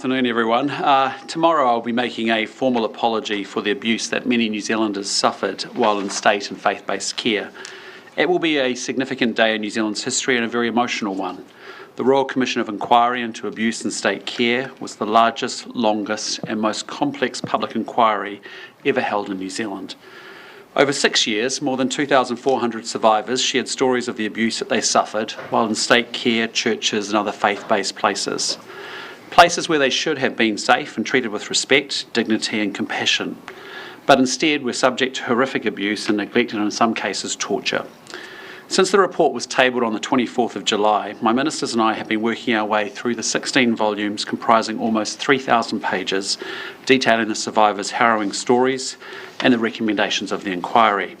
Good afternoon, everyone. Tomorrow I'll be making a formal apology for the abuse that many New Zealanders suffered while in state and faith-based care. It will be a significant day in New Zealand's history and a very emotional one. The Royal Commission of Inquiry into Abuse in State Care was the largest, longest and most complex public inquiry ever held in New Zealand. Over 6 years, more than 2,400 survivors shared stories of the abuse that they suffered while in state care, churches and other faith-based places. Places where they should have been safe and treated with respect, dignity and compassion. But instead were subject to horrific abuse and neglected and in some cases torture. Since the report was tabled on the 24th of July, my ministers and I have been working our way through the 16 volumes comprising almost 3,000 pages, detailing the survivors' harrowing stories and the recommendations of the inquiry.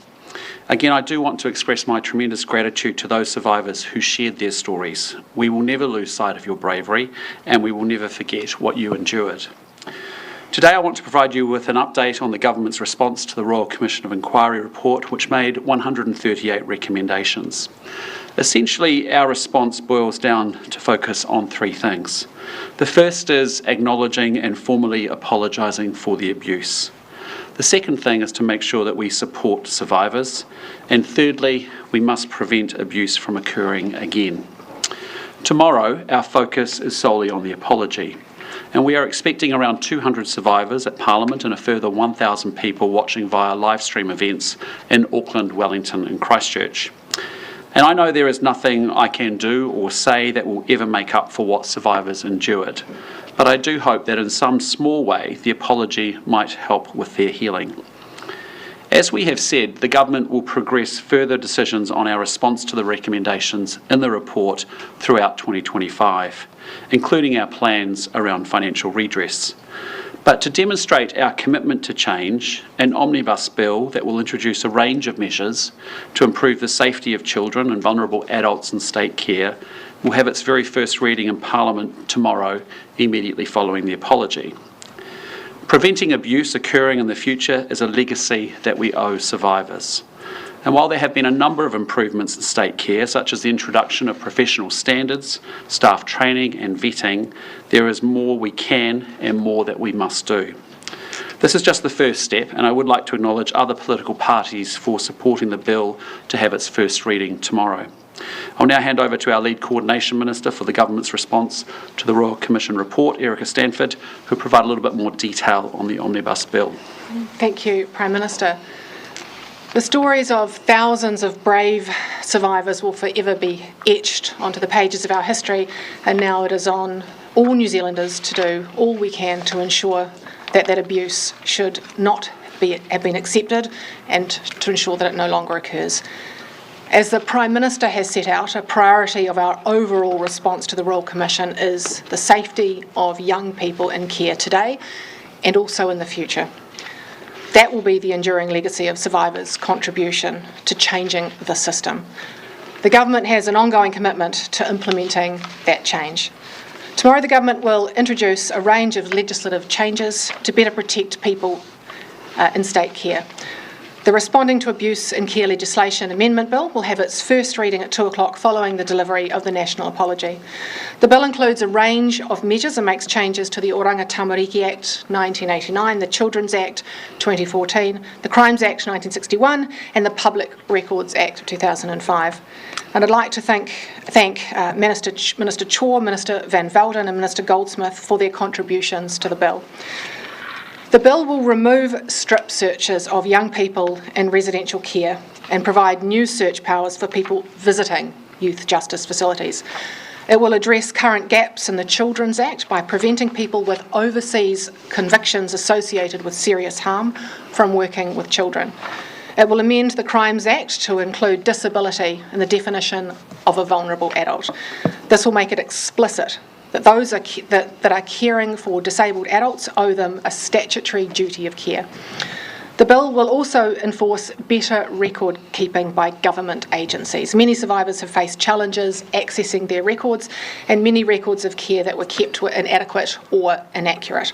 Again, I do want to express my tremendous gratitude to those survivors who shared their stories. We will never lose sight of your bravery, and we will never forget what you endured. Today I want to provide you with an update on the government's response to the Royal Commission of Inquiry report, which made 138 recommendations. Essentially, our response boils down to focus on three things. The first is acknowledging and formally apologising for the abuse. The second thing is to make sure that we support survivors. And thirdly, we must prevent abuse from occurring again. Tomorrow, our focus is solely on the apology. And we are expecting around 200 survivors at Parliament and a further 1,000 people watching via live stream events in Auckland, Wellington and Christchurch. And I know there is nothing I can do or say that will ever make up for what survivors endured. But I do hope that in some small way the apology might help with their healing. As we have said, the government will progress further decisions on our response to the recommendations in the report throughout 2025, including our plans around financial redress. But to demonstrate our commitment to change, an omnibus bill that will introduce a range of measures to improve the safety of children and vulnerable adults in state care will have its very first reading in Parliament tomorrow, immediately following the apology. Preventing abuse occurring in the future is a legacy that we owe survivors. And while there have been a number of improvements in state care, such as the introduction of professional standards, staff training and vetting, there is more we can and more that we must do. This is just the first step, and I would like to acknowledge other political parties for supporting the bill to have its first reading tomorrow. I'll now hand over to our lead coordination minister for the government's response to the Royal Commission report, Erica Stanford, who will provide a little bit more detail on the omnibus bill. Thank you, Prime Minister. The stories of thousands of brave survivors will forever be etched onto the pages of our history, and now it is on all New Zealanders to do all we can to ensure that that abuse should not have been accepted and to ensure that it no longer occurs. As the Prime Minister has set out, a priority of our overall response to the Royal Commission is the safety of young people in care today and also in the future. That will be the enduring legacy of survivors' contribution to changing the system. The government has an ongoing commitment to implementing that change. Tomorrow the government will introduce a range of legislative changes to better protect people in state care. The Responding to Abuse in Care Legislation Amendment Bill will have its first reading at 2 o'clock following the delivery of the National Apology. The bill includes a range of measures and makes changes to the Oranga Tamariki Act 1989, the Children's Act 2014, the Crimes Act 1961 and the Public Records Act of 2005. And I'd like to thank Minister Chaw, Minister Van Velden and Minister Goldsmith for their contributions to the bill. The bill will remove strip searches of young people in residential care and provide new search powers for people visiting youth justice facilities. It will address current gaps in the Children's Act by preventing people with overseas convictions associated with serious harm from working with children. It will amend the Crimes Act to include disability in the definition of a vulnerable adult. This will make it explicit that those that are caring for disabled adults owe them a statutory duty of care. The bill will also enforce better record keeping by government agencies. Many survivors have faced challenges accessing their records, and many records of care that were kept were inadequate or inaccurate.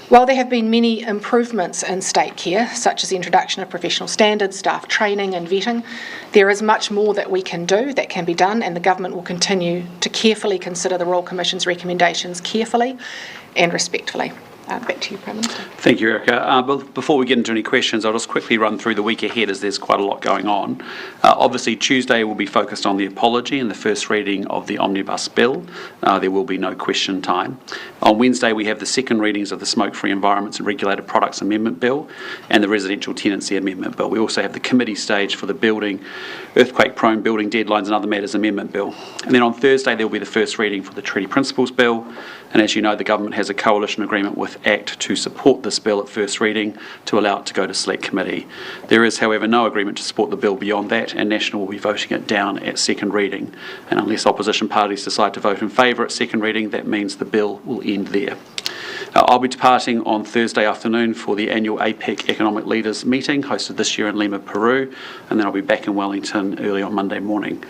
While there have been many improvements in state care, such as the introduction of professional standards, staff training and vetting, there is much more that we can do, that can be done, and the government will continue to carefully consider the Royal Commission's recommendations carefully and respectfully. Back to you, Prime Minister. Thank you, Erica. Before we get into any questions, I'll just quickly run through the week ahead as there's quite a lot going on. Obviously, Tuesday will be focused on the apology and the first reading of the Omnibus Bill. There will be no question time. On Wednesday, we have the second readings of the Smoke-Free Environments and Regulated Products Amendment Bill and the Residential Tenancy Amendment Bill. We also have the committee stage for the Building, Earthquake-Prone Building Deadlines and Other Matters Amendment Bill. And then on Thursday, there will be the first reading for the Treaty Principles Bill. And as you know, the government has a coalition agreement with ACT to support this bill at first reading to allow it to go to Select Committee. There is, however, no agreement to support the bill beyond that, and National will be voting it down at second reading. And unless opposition parties decide to vote in favour at second reading, that means the bill will end there. I'll be departing on Thursday afternoon for the annual APEC Economic Leaders meeting, hosted this year in Lima, Peru, and then I'll be back in Wellington early on Monday morning.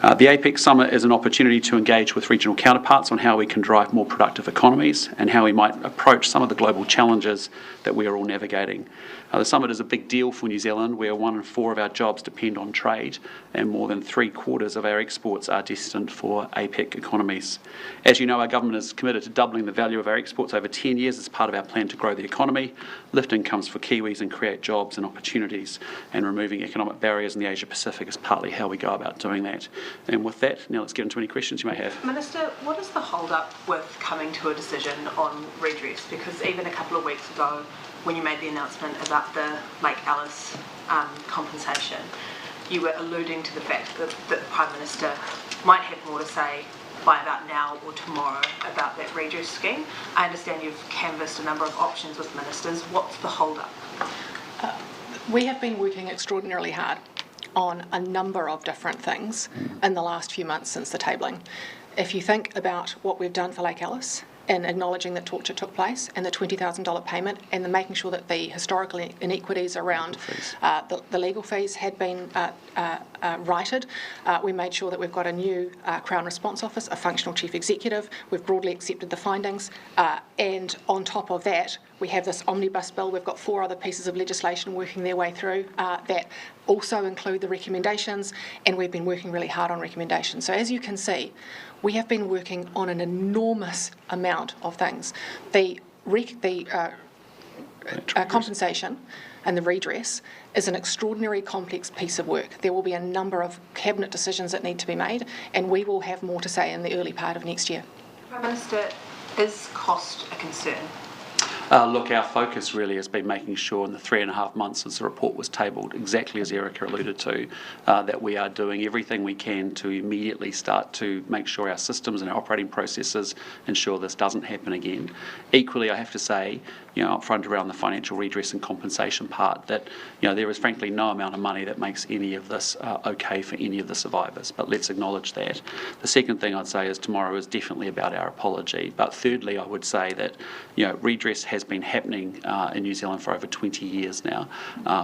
The APEC Summit is an opportunity to engage with regional counterparts on how we can drive more productive economies and how we might approach some of the global challenges that we are all navigating. The summit is a big deal for New Zealand, where 1 in 4 of our jobs depend on trade, and more than 3/4 of our exports are destined for APEC economies. As you know, our government is committed to doubling the value of our exports over 10 years as part of our plan to grow the economy, lift incomes for Kiwis and create jobs and opportunities, and removing economic barriers in the Asia Pacific is partly how we go about doing that. And with that, now let's get into any questions you may have. Minister, what is the hold-up with coming to a decision on redress? Because even a couple of weeks ago, when you made the announcement about the Lake Alice compensation, you were alluding to the fact that the Prime Minister might have more to say by about now or tomorrow about that redress scheme. I understand you've canvassed a number of options with ministers. What's the hold-up? We have been working extraordinarily hard on a number of different things in the last few months since the tabling. If you think about what we've done for Lake Alice, in acknowledging that torture took place and the $20,000 payment, and the making sure that the historical inequities around the legal fees had been righted. We made sure that we've got a new Crown Response Office, a functional chief executive. We've broadly accepted the findings, and on top of that, we have this omnibus bill. We've got 4 other pieces of legislation working their way through that also include the recommendations, and we've been working really hard on recommendations. So as you can see, we have been working on an enormous amount of things. The compensation and the redress is an extraordinary complex piece of work. There will be a number of cabinet decisions that need to be made, and we will have more to say in the early part of next year. Prime Minister, is cost a concern? Look, our focus really has been making sure in the 3.5 months since the report was tabled, exactly as Erica alluded to, that we are doing everything we can to immediately start to make sure our systems and our operating processes ensure this doesn't happen again. Equally, I have to say, up front around the financial redress and compensation part, that there is frankly no amount of money that makes any of this okay for any of the survivors, but let's acknowledge that. The second thing I'd say is tomorrow is definitely about our apology, but thirdly I would say that redress has been happening in New Zealand for over 20 years now.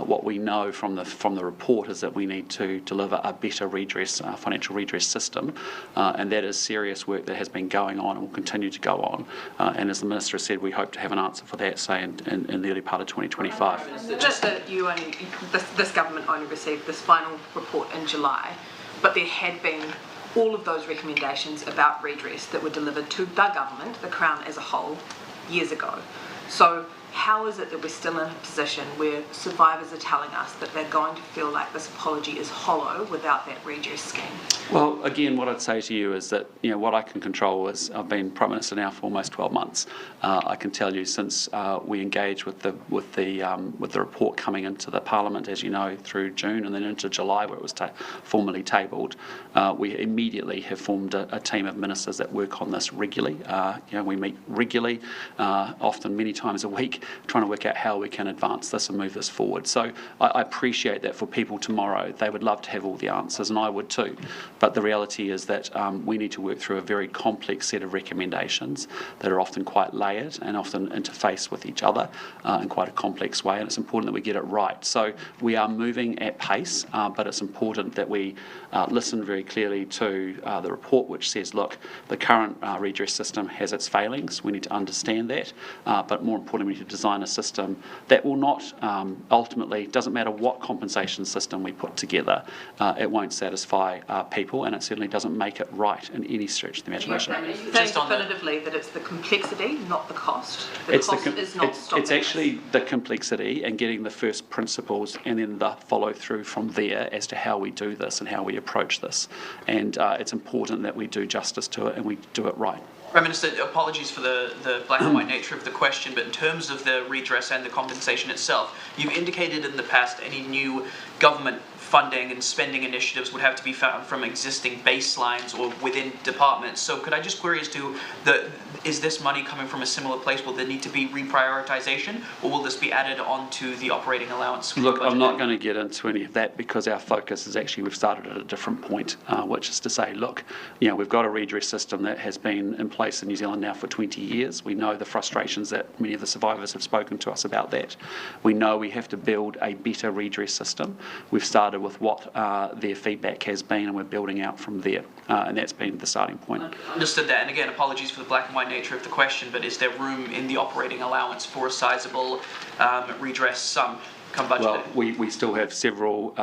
What we know from the report is that we need to deliver a better redress, financial redress system, and that is serious work that has been going on and will continue to go on. And as the Minister has said, we hope to have an answer for that, say, in the early part of 2025. Just that this government only received this final report in July, but there had been all of those recommendations about redress that were delivered to the government, the Crown as a whole, years ago. So how is it that we're still in a position where survivors are telling us that they're going to feel like this apology is hollow without that redress scheme? Well, again, what I'd say to you is that what I can control is I've been Prime Minister now for almost 12 months. I can tell you since we engaged with the report coming into the Parliament, as you know, through June and then into July, where it was formally tabled, we immediately have formed a team of ministers that work on this regularly. We meet regularly, often many times a week, trying to work out how we can advance this and move this forward. So I appreciate that for people tomorrow, they would love to have all the answers, and I would too. But the reality is that we need to work through a very complex set of recommendations that are often quite layered and often interface with each other in quite a complex way, and it's important that we get it right. So we are moving at pace, but it's important that we listen very clearly to the report, which says, look, the current redress system has its failings. We need to understand that, but more importantly, we need to design a system that will not ultimately, doesn't matter what compensation system we put together, it won't satisfy people, and it certainly doesn't make it right in any stretch of the imagination. Are you saying definitively that it's the complexity, not the cost? The cost is not stopping It's actually the complexity and getting the first principles and then the follow through from there as to how we do this and how we approach this. And it's important that we do justice to it and we do it right. Prime Minister, apologies for the black and white nature of the question, but in terms of the redress and the compensation itself, you've indicated in the past any new government funding and spending initiatives would have to be found from existing baselines or within departments. So could I just query as to is this money coming from a similar place? Will there need to be reprioritization, or will this be added onto the operating allowance? Look, I'm not going to get into any of that because our focus is actually we've started at a different point, which is to say, look, we've got a redress system that has been in place in New Zealand now for 20 years. We know the frustrations that many of the survivors have spoken to us about that. We know we have to build a better redress system. We've started with what their feedback has been, and we're building out from there. And that's been the starting point. Understood that. And again, apologies for the black and white nature of the question, but is there room in the operating allowance for a sizable redress sum come budget Well, day? we still have several,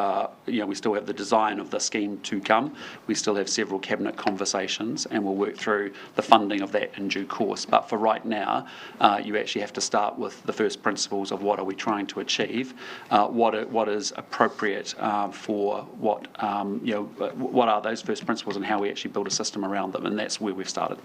we still have the design of the scheme to come. We still have several cabinet conversations, and we'll work through the funding of that in due course. But for right now, you actually have to start with the first principles of what are we trying to achieve, what is appropriate for what are those first principles, and how we actually build a system around them, and that's where we've started.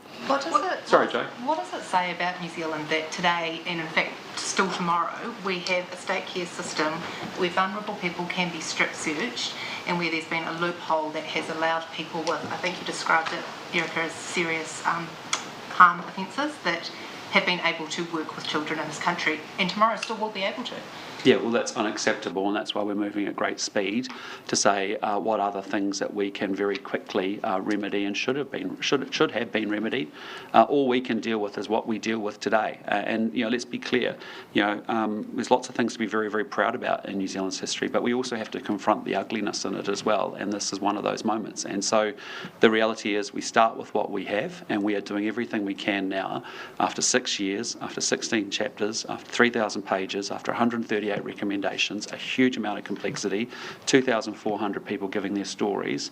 Sorry, Joe. What does it say about New Zealand that today, and in fact still tomorrow, we have a state care system where vulnerable people can be strip searched, and where there's been a loophole that has allowed people with, I think you described it, Erica, as serious harm offences, that have been able to work with children in this country, and tomorrow still will be able to? Yeah, well, that's unacceptable, and that's why we're moving at great speed to say what are the things that we can very quickly remedy and should have been remedied. All we can deal with is what we deal with today. And let's be clear, there's lots of things to be very, very proud about in New Zealand's history, but we also have to confront the ugliness in it as well. And this is one of those moments. And so the reality is we start with what we have, and we are doing everything we can now after 6 years, after 16 chapters, after 3,000 pages, after 138 recommendations, a huge amount of complexity, 2,400 people giving their stories.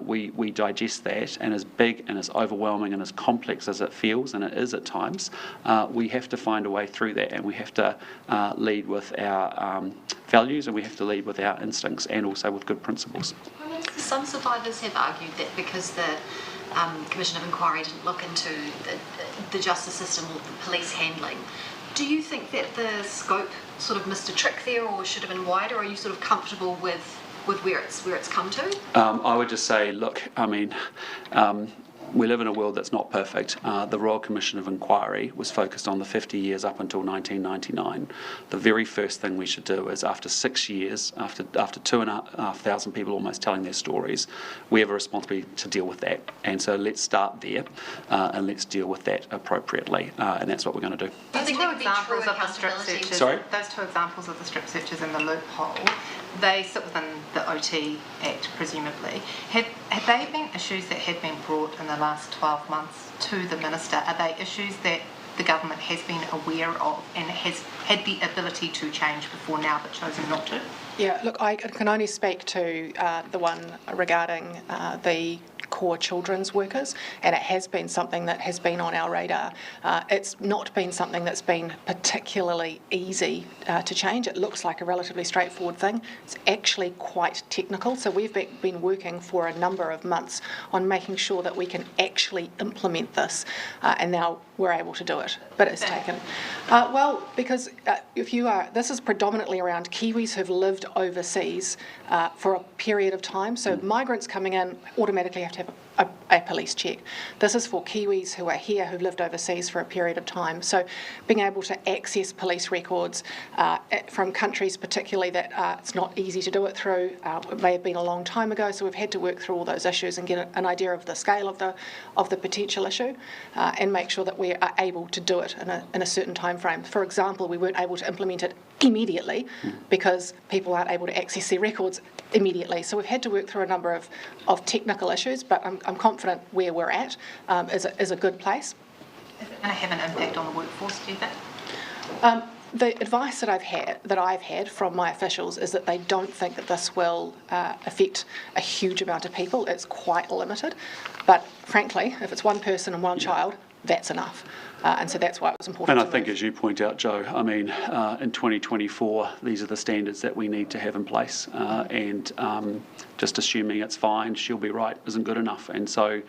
We digest that, and as big and as overwhelming and as complex as it feels, and it is at times, we have to find a way through that, and we have to lead with our values, and we have to lead with our instincts, and also with good principles. Some survivors have argued that because the Commission of Inquiry didn't look into the justice system or the police handling, do you think that the scope sort of missed a trick there, or should have been wider? Or are you sort of comfortable with where it's come to? I would just say, look, we live in a world that's not perfect. The Royal Commission of Inquiry was focused on the 50 years up until 1999. The very first thing we should do is, after 6 years, after 2,500 people almost telling their stories, we have a responsibility to deal with that. And so let's start there, and let's deal with that appropriately. And that's what we're going to do. Do you think there would be true accountability? Sorry? Those two examples of the strip searches and the loophole, they sit within the OT Act, presumably. Have they been issues that have been brought in the last 12 months to the Minister? Are they issues that the government has been aware of and has had the ability to change before now but chosen not to? Yeah, look, I can only speak to the one regarding the core children's workers, and it has been something that has been on our radar. It's not been something that's been particularly easy to change. It looks like a relatively straightforward thing. It's actually quite technical, so we've been working for a number of months on making sure that we can actually implement this, and now we're able to do it. But it's taken, because this is predominantly around Kiwis who've lived overseas for a period of time. So migrants coming in automatically have to have a police check. This is for Kiwis who are here, who've lived overseas for a period of time. So being able to access police records from countries particularly that it's not easy to do it through, it may have been a long time ago, so we've had to work through all those issues and get an idea of the scale of the potential issue, and make sure that we are able to do it in a certain time frame. For example, we weren't able to implement it immediately because people aren't able to access their records immediately. So we've had to work through a number of technical issues, but I'm confident where we're at is a good place. Is it going to have an impact on the workforce, do you think? The advice that I've had from my officials is that they don't think that this will affect a huge amount of people. It's quite limited, but frankly, if it's one person and one child, that's enough. And so that's why it was important. And I think, as you point out, Joe, I mean, in 2024, these are the standards that we need to have in place. And just assuming it's fine, she'll be right, isn't good enough. And so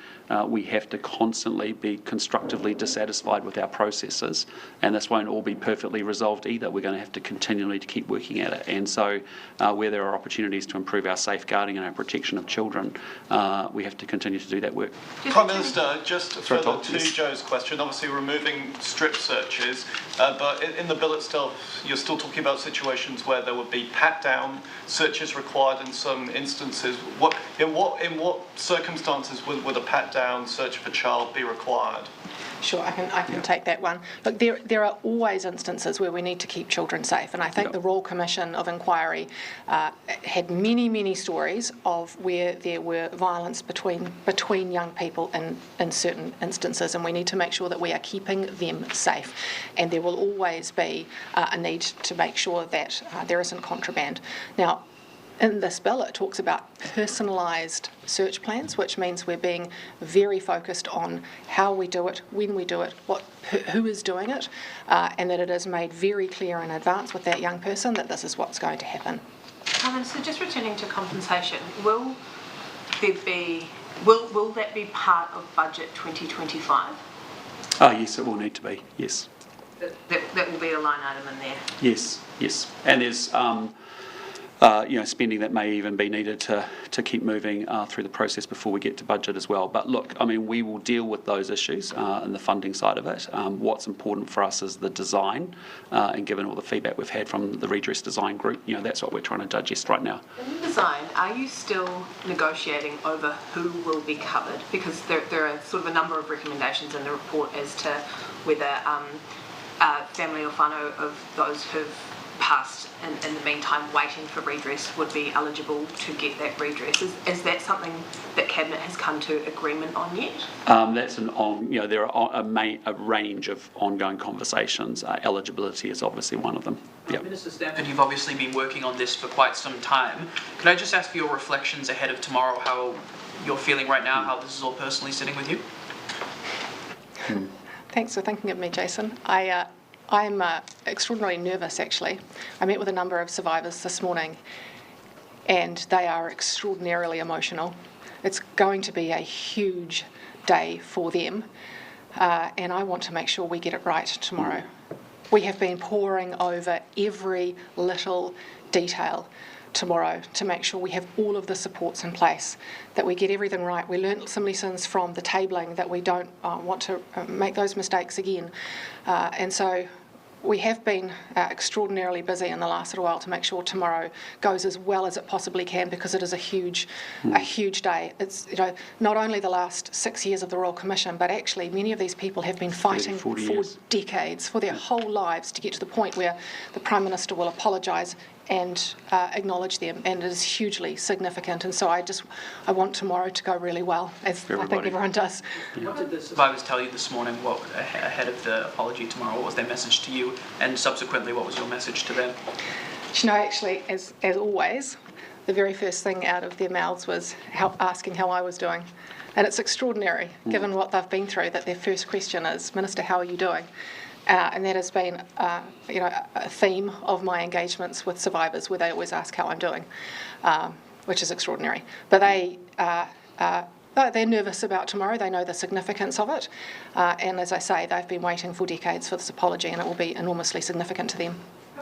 we have to constantly be constructively dissatisfied with our processes. And this won't all be perfectly resolved either. We're going to have to continually keep working at it. And so where there are opportunities to improve our safeguarding and our protection of children, we have to continue to do that work. Prime Minister, just further to Joe's question, obviously removing strip searches, but in the bill itself, you're still talking about situations where there would be pat-down searches required in some instances. In what circumstances would a pat-down search of a child be required? Sure, I can take that one. Look, there are always instances where we need to keep children safe, and I think the Royal Commission of Inquiry had many stories of where there were violence between young people in certain instances, and we need to make sure that we are keeping them safe. And there will always be a need to make sure that there isn't contraband. Now, in this bill, it talks about personalised search plans, which means we're being very focused on how we do it, when we do it, who is doing it, and that it is made very clear in advance with that young person that this is what's going to happen. So just returning to compensation, will that be part of budget 2025? Yes, it will need to be, yes. That will be a line item in there? Yes. And there's spending that may even be needed to keep moving through the process before we get to budget as well. But look, I mean, we will deal with those issues and the funding side of it. What's important for us is the design, and given all the feedback we've had from the redress design group, that's what we're trying to digest right now. In the design, are you still negotiating over who will be covered? Because there are sort of a number of recommendations in the report as to whether family or whānau of those who've passed in the meantime waiting for redress would be eligible to get that redress. Is that something that Cabinet has come to agreement on yet? There are a range of ongoing conversations. Eligibility is obviously one of them. Yep. Minister Stanford, you've obviously been working on this for quite some time. Can I just ask for your reflections ahead of tomorrow, how you're feeling right now, how this is all personally sitting with you? Thanks for thinking of me, Jason. I'm extraordinarily nervous, actually. I met with a number of survivors this morning, and they are extraordinarily emotional. It's going to be a huge day for them, and I want to make sure we get it right tomorrow. We have been poring over every little detail tomorrow to make sure we have all of the supports in place, that we get everything right. We learnt some lessons from the tabling, that we don't want to make those mistakes again. And so we have been extraordinarily busy in the last little while to make sure tomorrow goes as well as it possibly can, because it is a huge day. It's not only the last 6 years of the Royal Commission, but actually many of these people have been fighting for decades, for their whole lives, to get to the point where the Prime Minister will apologise and acknowledge them, and it is hugely significant. And so I want tomorrow to go really well, as I think everyone does. What did the survivors tell you this morning, ahead of the apology tomorrow? What was their message to you, and subsequently what was your message to them? Actually, as always, the very first thing out of their mouths was asking how I was doing. And it's extraordinary, given what they've been through, that their first question is, Minister, how are you doing? And that has been, a theme of my engagements with survivors, where they always ask how I'm doing, which is extraordinary. But they're nervous about tomorrow. They know the significance of it. And as I say, they've been waiting for decades for this apology, and it will be enormously significant to them.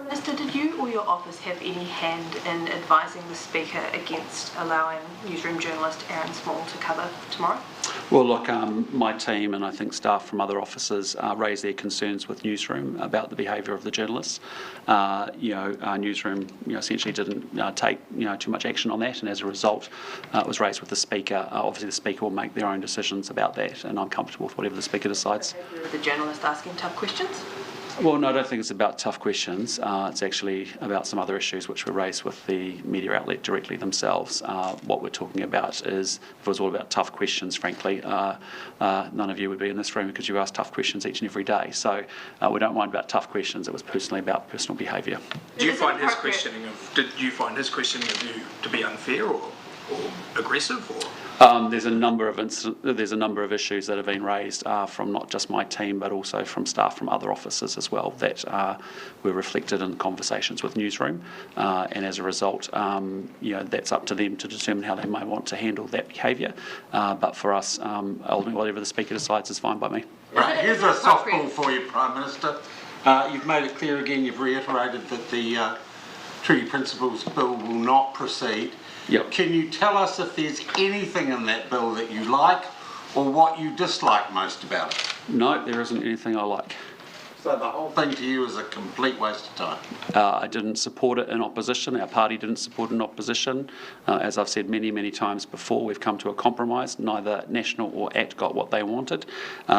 Minister, did you or your office have any hand in advising the Speaker against allowing Newsroom journalist Aaron Small to cover tomorrow? Well, look, my team and I think staff from other offices raised their concerns with Newsroom about the behaviour of the journalists. Newsroom essentially didn't take too much action on that, and as a result it was raised with the Speaker. Obviously the Speaker will make their own decisions about that, and I'm comfortable with whatever the Speaker decides. The journalist asking tough questions? Well, no, I don't think it's about tough questions. It's actually about some other issues which were raised with the media outlet directly themselves. What we're talking about is, if it was all about tough questions, frankly, none of you would be in this room because you ask tough questions each and every day. So we don't mind about tough questions. It was personally about personal behaviour. Did you find his questioning of you to be unfair or aggressive? Or? There's a number of issues that have been raised from not just my team but also from staff from other offices as well that were reflected in conversations with Newsroom, and as a result, that's up to them to determine how they may want to handle that behaviour. But for us, ultimately, whatever the Speaker decides is fine by me. Right, here's a softball for you, Prime Minister. You've made it clear again. You've reiterated that the Treaty Principles Bill will not proceed. Yep. Can you tell us if there's anything in that bill that you like or what you dislike most about it? No, there isn't anything I like. So the whole thing to you is a complete waste of time? I didn't support it in opposition. Our party didn't support it in opposition. As I've said many, many times before, we've come to a compromise. Neither National or ACT got what they wanted. We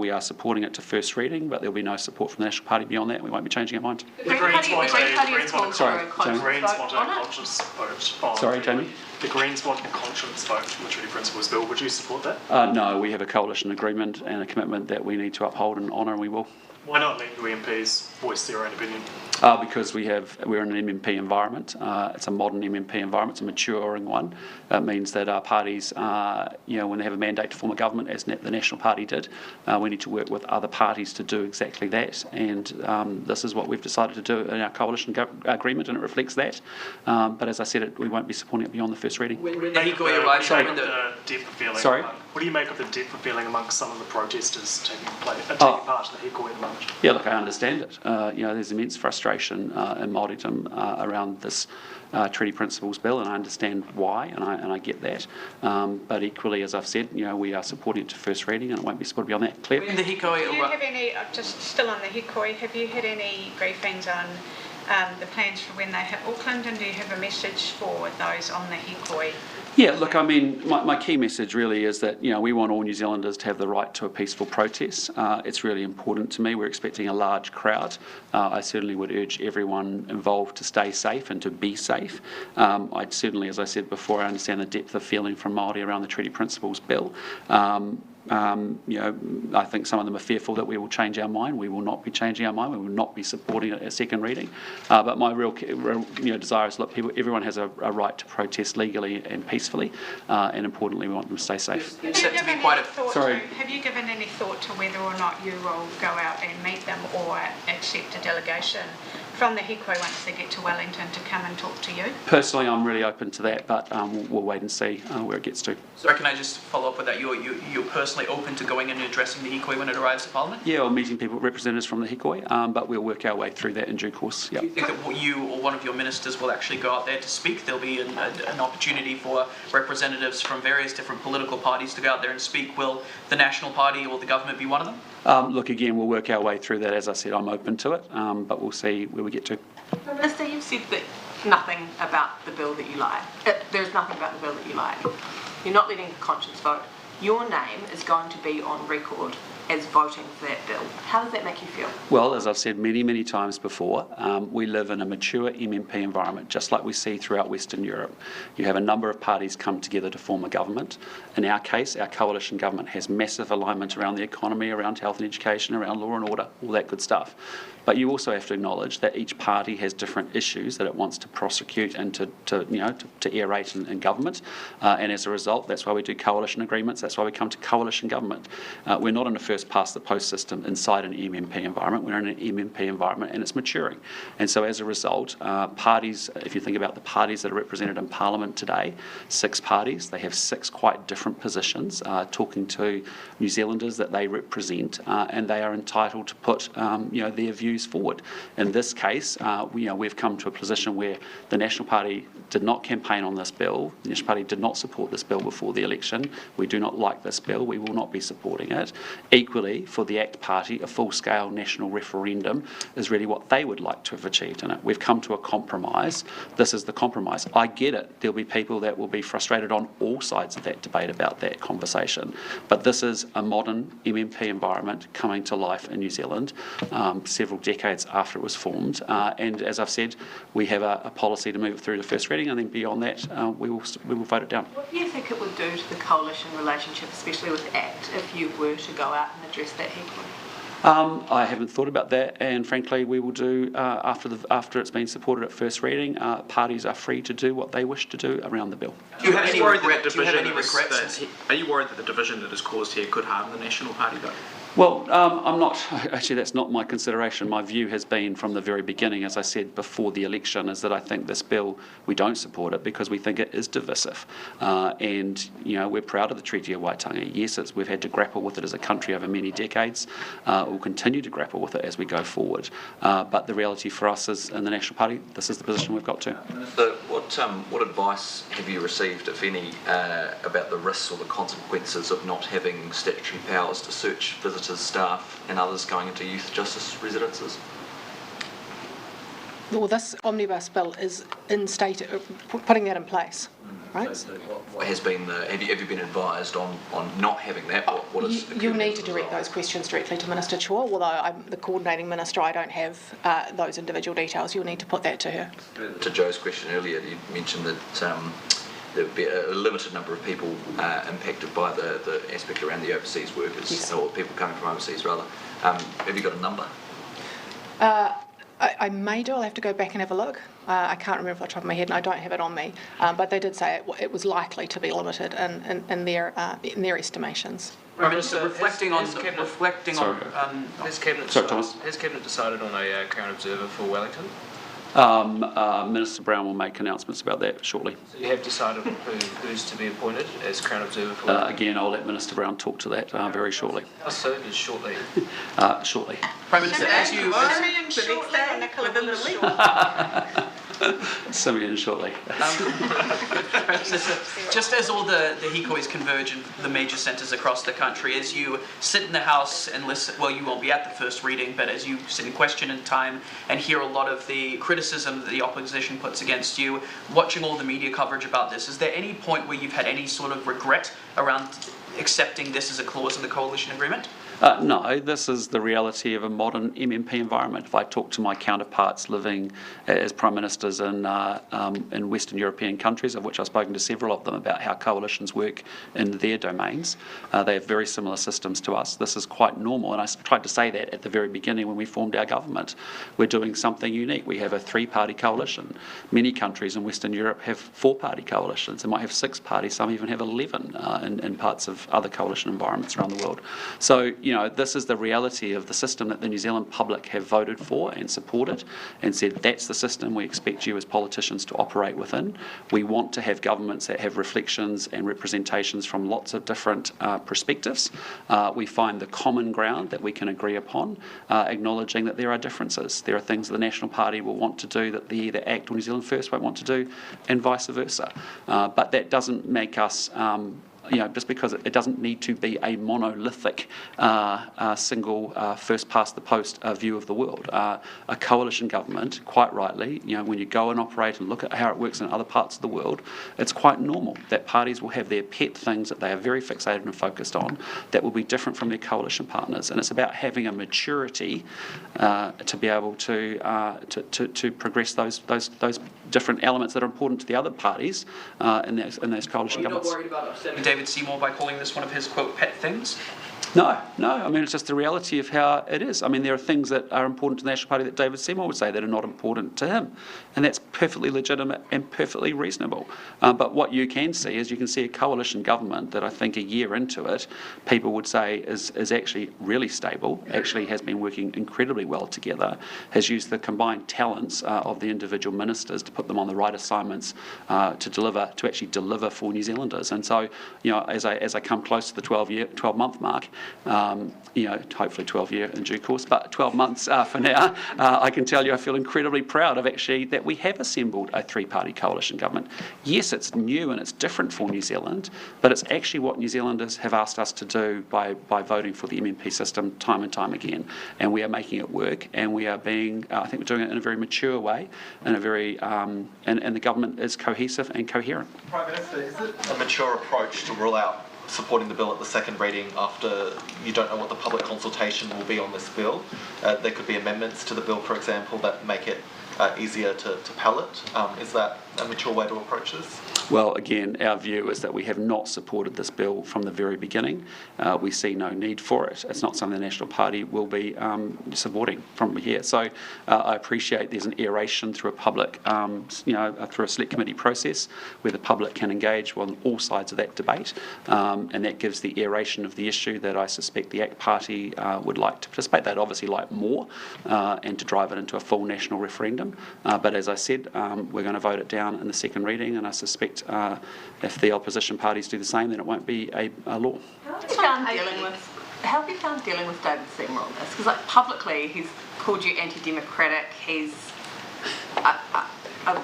are supporting it to first reading, but there'll be no support from the National Party beyond that. We won't be changing our mind. The Green Party has called for a conscience vote on it. Sorry, Jamie? The Greens want a conscience vote on the Treaty Principles Bill. Would you support that? No, we have a coalition agreement and a commitment that we need to uphold and honour, and we will. Why not let your MPs voice their own opinion? Because we're in an MMP environment. It's a modern MMP environment. It's a maturing one. It means that our parties, when they have a mandate to form a government, as the National Party did, we need to work with other parties to do exactly that. And this is what we've decided to do in our coalition agreement, and it reflects that. But as I said, we won't be supporting it beyond the first reading. When the Hikoi arrived, Sorry? What do you make of the depth of feeling amongst some of the protesters taking part in the Hikoi at the moment? Yeah, look, I understand it. There's immense frustration in Māoridom around this Treaty Principles Bill, and I understand why, and I get that. But equally, as I've said, we are supporting it to first reading, and it won't be supported beyond that. Claire? When the Hikoi Do you have any, just still on the Hikoi, have you had any briefings on the plans for when they hit Auckland, and do you have a message for those on the Hikoi? Yeah, look, I mean, my key message really is that, we want all New Zealanders to have the right to a peaceful protest. It's really important to me. We're expecting a large crowd. I certainly would urge everyone involved to stay safe and to be safe. I'd certainly, as I said before, I understand the depth of feeling from Māori around the Treaty Principles Bill. I think some of them are fearful that we will change our mind. We will not be changing our mind. We will not be supporting it at second reading. But my real desire is, look, everyone has a right to protest legally and peacefully, and importantly, we want them to stay safe. Have you given any thought to whether or not you will go out and meet them or accept a delegation from the Hikoi once they get to Wellington to come and talk to you? Personally, I'm really open to that, but we'll wait and see where it gets to. Sorry, can I just follow up with that? You're personally open to going and addressing the Hikoi when it arrives to Parliament? Yeah, or meeting people, representatives from the Hikoi, but we'll work our way through that in due course. Yep. Do you think that you or one of your ministers will actually go out there to speak? There'll be an opportunity for representatives from various different political parties to go out there and speak. Will the National Party or the government be one of them? Look, again, we'll work our way through that. As I said, I'm open to it, but we'll see where we get to. Minister, you've said that nothing about the bill that you like. There's nothing about the bill that you like. You're not letting a conscience vote. Your name is going to be on record as voting for that bill. How does that make you feel? Well, as I've said many, many times before, we live in a mature MMP environment, just like we see throughout Western Europe. You have a number of parties come together to form a government. In our case, our coalition government has massive alignment around the economy, around health and education, around law and order, all that good stuff. But you also have to acknowledge that each party has different issues that it wants to prosecute and to aerate in government. And as a result, that's why we do coalition agreements. That's why we come to coalition government. We're not in a first past the post system inside an MMP environment. We're in an MMP environment, and it's maturing. And so as a result, parties, if you think about the parties that are represented in Parliament today, 6 parties, they have 6 quite different positions, talking to New Zealanders that they represent, and they are entitled to put their views views forward. In this case, we've come to a position where the National Party did not campaign on this bill. The National Party did not support this bill before the election. We do not like this bill. We will not be supporting it. Equally, for the ACT Party, a full-scale national referendum is really what they would like to have achieved in it. We've come to a compromise. This is the compromise. I get it. There'll be people that will be frustrated on all sides of that debate about that conversation. But this is a modern MMP environment coming to life in New Zealand several decades after it was formed. And as I've said, we have a policy to move it through to first reading, and then beyond that, we will vote it down. What do you think it would do to the coalition relationship, especially with ACT, if you were to go out and address that head-on? I haven't thought about that, and frankly, we will do after it's been supported at first reading. Parties are free to do what they wish to do around the bill. Do you have any regrets? Are you worried that the division that is caused here could harm the National Party, though? Well, I'm not. Actually, that's not my consideration. My view has been from the very beginning, as I said before the election, is that I think this bill, we don't support it because we think it is divisive. And, we're proud of the Treaty of Waitangi. Yes, we've had to grapple with it as a country over many decades. We'll continue to grapple with it as we go forward. But the reality for us is, in the National Party, this is the position we've got to. What advice have you received, if any, about the risks or the consequences of not having statutory powers to search visitors, staff and others going into youth justice residences? Well, this omnibus bill is putting that in place, right? So what has been have you been advised on not having that? What is you'll need to direct those questions directly to Minister Chua, although I'm the coordinating minister, I don't have those individual details. You'll need to put that to her. To Joe's question earlier, you mentioned that there would be a limited number of people impacted by the aspect around the overseas workers, yes. Or people coming from overseas rather. Have you got a number? I may do. I'll have to go back and have a look. I can't remember off the top of my head, and I don't have it on me. But they did say it was likely to be limited in their estimations. Reflecting on. Has Cabinet decided on a Crown Observer for Wellington? Minister Brown will make announcements about that shortly. So you have decided who's to be appointed as Crown Observer for Wellington? Again, I'll let Minister Brown talk to that very shortly. How soon is shortly? Shortly. Prime Minister, as you... Simeon shortly. Just as all the hikois converge in the major centres across the country, as you sit in the House and listen, well, you won't be at the first reading, but as you sit in question in time and hear a lot of the criticism that the opposition puts against you, watching all the media coverage about this, is there any point where you've had any sort of regret around accepting this as a clause in the coalition agreement? No, this is the reality of a modern MMP environment. If I talk to my counterparts living as Prime Ministers in Western European countries, of which I've spoken to several of them about how coalitions work in their domains, they have very similar systems to us. This is quite normal, and I tried to say that at the very beginning when we formed our government. We're doing something unique. We have a 3-party coalition. Many countries in Western Europe have 4-party coalitions. They might have 6 parties. Some even have 11 in parts of other coalition environments around the world. So, this is the reality of the system that the New Zealand public have voted for and supported and said that's the system we expect you as politicians to operate within. We want to have governments that have reflections and representations from lots of different perspectives. We find the common ground that we can agree upon, acknowledging that there are differences. There are things the National Party will want to do that the ACT or New Zealand First won't want to do, and vice versa. But that doesn't make us just because it doesn't need to be a monolithic single first past the post view of the world. A coalition government, quite rightly, when you go and operate and look at how it works in other parts of the world, it's quite normal that parties will have their pet things that they are very fixated and focused on that will be different from their coalition partners. And it's about having a maturity to be able to progress those different elements that are important to the other parties in those coalition governments. Are you not worried about upsetting David Seymour by calling this one of his, quote, pet things? No. I mean, it's just the reality of how it is. I mean, there are things that are important to the National Party that David Seymour would say that are not important to him. And that's perfectly legitimate and perfectly reasonable. But what you can see is you can see a coalition government that I think a year into it, people would say is actually really stable, actually has been working incredibly well together, has used the combined talents of the individual ministers to put them on the right assignments to actually deliver for New Zealanders. And so, as I come close to the 12-month mark, hopefully 12-year in due course, but 12 months for now. I can tell you I feel incredibly proud of actually that we have assembled a three-party coalition government. Yes, it's new and it's different for New Zealand, but it's actually what New Zealanders have asked us to do by voting for the MMP system time and time again. And we are making it work, and we are I think we're doing it in a very mature way, in a very, and the government is cohesive and coherent. Prime Minister, is it a mature approach to rule out supporting the bill at the second reading after you don't know what the public consultation will be on this bill? There could be amendments to the bill, for example, that make it easier to pallet. Is that a mature way to approach this? Well, again, our view is that we have not supported this bill from the very beginning. We see no need for it. It's not something the National Party will be supporting from here. So I appreciate there's an aeration through a public, through a select committee process where the public can engage on all sides of that debate, and that gives the aeration of the issue that I suspect the ACT Party would like to participate. They'd obviously like more and to drive it into a full national referendum. But as I said, we're going to vote it down in the second reading, and I suspect if the opposition parties do the same, then it won't be a law. How have you found dealing with David Seymour on this? Because publicly he's called you anti-democratic. He's I'm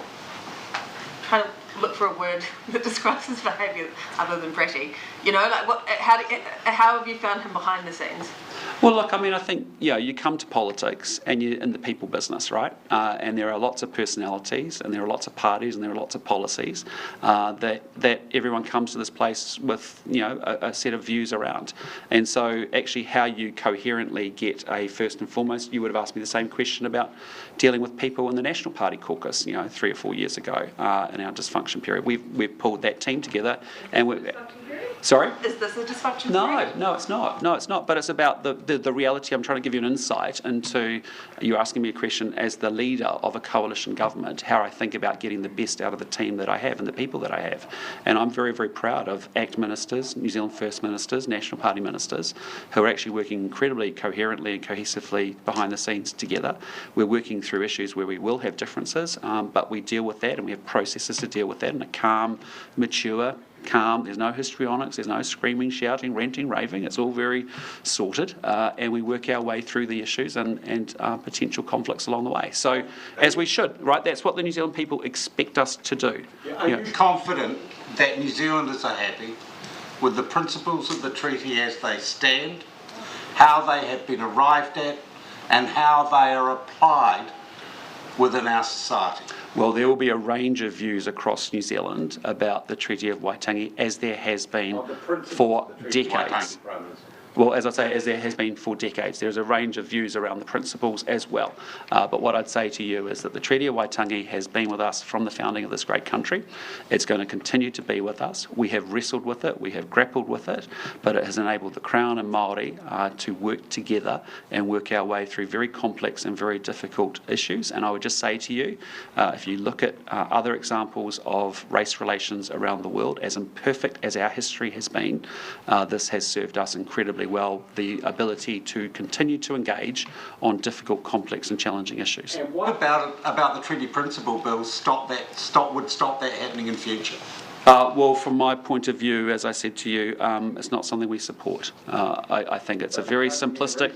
trying to look for a word that describes his behaviour other than bratty. How have you found him behind the scenes? Well, look, I think, you come to politics and you're in the people business, right? And there are lots of personalities and there are lots of parties and there are lots of policies that everyone comes to this place with, a set of views around. And so actually how you coherently get first and foremost, you would have asked me the same question about dealing with people in the National Party caucus, 3 or 4 years ago in our dysfunction period. We've pulled that team together and we're... Sorry? Is this a dysfunction? No, it's not. No, it's not. But it's about the reality. I'm trying to give you an insight into, you're asking me a question as the leader of a coalition government, how I think about getting the best out of the team that I have and the people that I have. And I'm very, very proud of ACT ministers, New Zealand First ministers, National Party ministers, who are actually working incredibly coherently and cohesively behind the scenes together. We're working through issues where we will have differences, but we deal with that and we have processes to deal with that in a calm, mature, there's no histrionics, there's no screaming, shouting, ranting, raving. It's all very sorted, and we work our way through the issues and potential conflicts along the way. So, as we should, right? That's what the New Zealand people expect us to do. Are you confident that New Zealanders are happy with the principles of the treaty as they stand, how they have been arrived at, and how they are applied within our society? Well, there will be a range of views across New Zealand about the Treaty of Waitangi, as there has been for decades. Well, as I say, as there has been for decades, there's a range of views around the principles as well. But what I'd say to you is that the Treaty of Waitangi has been with us from the founding of this great country. It's going to continue to be with us. We have wrestled with it, we have grappled with it, but it has enabled the Crown and Māori to work together and work our way through very complex and very difficult issues. And I would just say to you, if you look at other examples of race relations around the world, as imperfect as our history has been, this has served us incredibly well, the ability to continue to engage on difficult, complex and challenging issues. And what about the treaty principle bill would stop that happening in future? Well, from my point of view, as I said to you, it's not something we support. I think it's a very simplistic,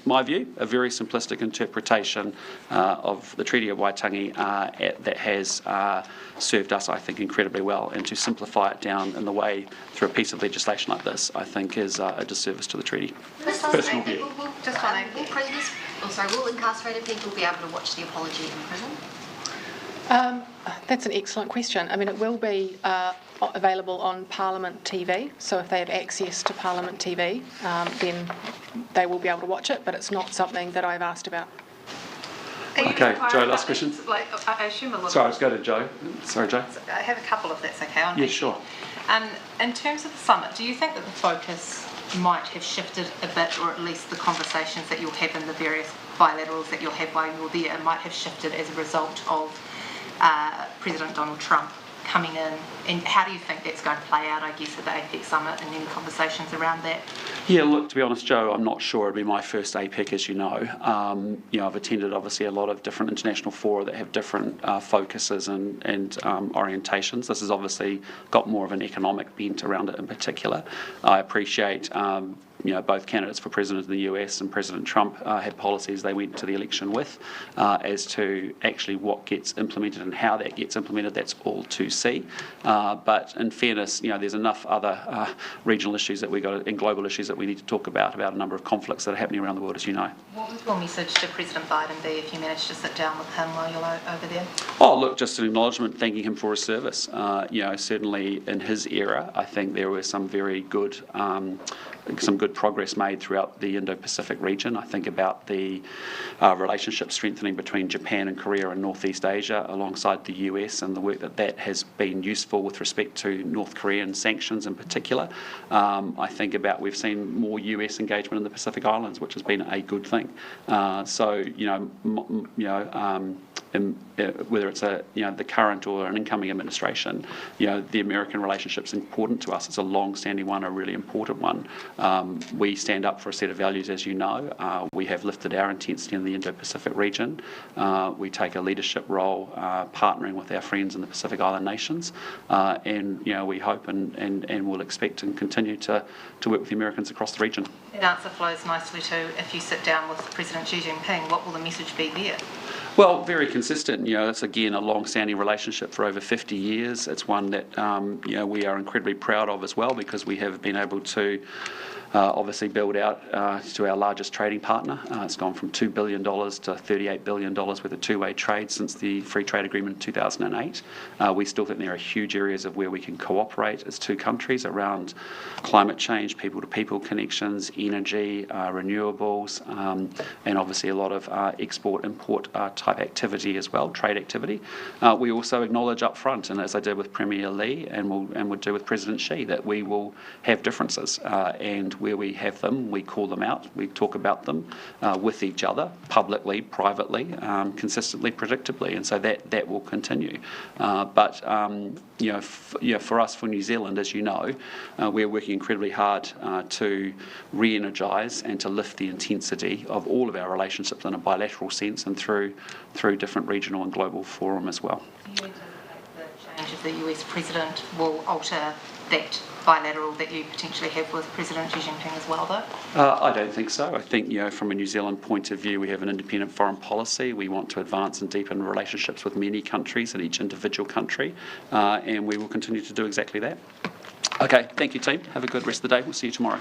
my view, a very simplistic interpretation of the Treaty of Waitangi that has served us, I think, incredibly well. And to simplify it down in the way through a piece of legislation like this, I think is a disservice to the treaty. Personal view. Will incarcerated people be able to watch the apology in prison? That's an excellent question. It will be available on Parliament TV, so if they have access to Parliament TV, then they will be able to watch it, but it's not something that I've asked about. Okay, Joe, last question. I assume a lot. Sorry, let's go to Joe. Sorry, Joe. I have a couple if that's okay. Yeah, sure. In terms of the summit, do you think that the focus might have shifted a bit, or at least the conversations that you'll have in the various bilaterals that you'll have while you're there might have shifted as a result of President Donald Trump coming in, and how do you think that's going to play out, I guess, at the APEC summit and any conversations around that? Yeah, look, to be honest, Joe, I'm not sure. It'd be my first APEC, as you know. I've attended, obviously, a lot of different international fora that have different focuses and orientations. This has obviously got more of an economic bent around it in particular. I appreciate both candidates for president in the US and President Trump had policies they went to the election with as to actually what gets implemented and how that gets implemented. That's all to see. But in fairness, there's enough other regional issues that and global issues that we need to talk about a number of conflicts that are happening around the world, as you know. What would your message to President Biden be if you managed to sit down with him while you're over there? Oh, look, just an acknowledgement, thanking him for his service. Certainly in his era, I think there were some very good progress made throughout the Indo-Pacific region. I think about the relationship strengthening between Japan and Korea and Northeast Asia alongside the US and the work that has been useful with respect to North Korean sanctions in particular. I think about we've seen more US engagement in the Pacific Islands, which has been a good thing. Whether it's the current or an incoming administration, the American relationship's important to us. It's a long-standing one, a really important one. We stand up for a set of values, as you know. We have lifted our intensity in the Indo-Pacific region. We take a leadership role partnering with our friends in the Pacific Island nations. We hope and will expect and continue to work with the Americans across the region. That answer flows nicely to if you sit down with President Xi Jinping, what will the message be there? Well, very consistent. It's again a long-standing relationship for over 50 years. It's one that we are incredibly proud of as well, because we have been able to obviously build out to our largest trading partner. It's gone from $2 billion to $38 billion worth of two-way trade since the Free Trade Agreement in 2008. We still think there are huge areas of where we can cooperate as two countries around climate change, people-to-people connections, energy, renewables, and obviously a lot of export-import type activity as well, trade activity. We also acknowledge up front, and as I did with Premier Lee and would do with President Xi, that we will have differences, and where we have them, we call them out, we talk about them with each other, publicly, privately, consistently, predictably, and so that will continue. But for us, for New Zealand, as you know, we're working incredibly hard to re-energise and to lift the intensity of all of our relationships in a bilateral sense and through different regional and global forum as well. Do you anticipate the change of the US president will alter that bilateral that you potentially have with President Xi Jinping as well, though? I don't think so. I think, from a New Zealand point of view, we have an independent foreign policy. We want to advance and deepen relationships with many countries and each individual country, and we will continue to do exactly that. Okay, thank you, team. Have a good rest of the day. We'll see you tomorrow.